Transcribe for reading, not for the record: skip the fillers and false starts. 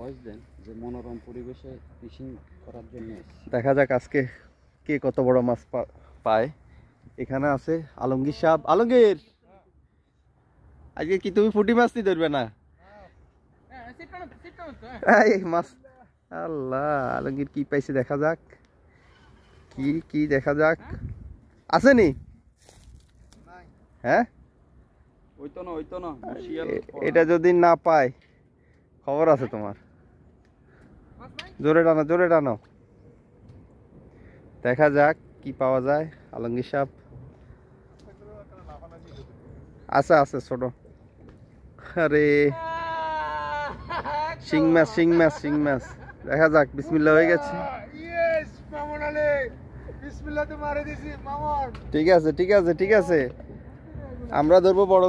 Voice দেন যে মনোরম পরিবেশে ফিশিং করার জন্য। দেখা যাক আজকে কে কত বড় মাছ পায়। এখানে আছে আলমগীর সাহেব। আলমগীর, আজকে কি তুমি পুঁটি মাছ নিয়ে ধরবে না? এই মাছ, আল্লাহ, আলমগীর কি পাইছে দেখা যাক। কি দেখা যাক, আসেনি? হ্যাঁ, ওইতো না এটা যদি না পায় খবর আছে তোমার। জোরে টানো। দেখা যাক কি পাওয়া যায়। আলমগীর সাহেব আছে ছোট। আরে শিং মাছ দেখা যাক। বিসমিল্লাহ হয়ে গেছে। ঠিক আছে আমরা ধরবো বড়।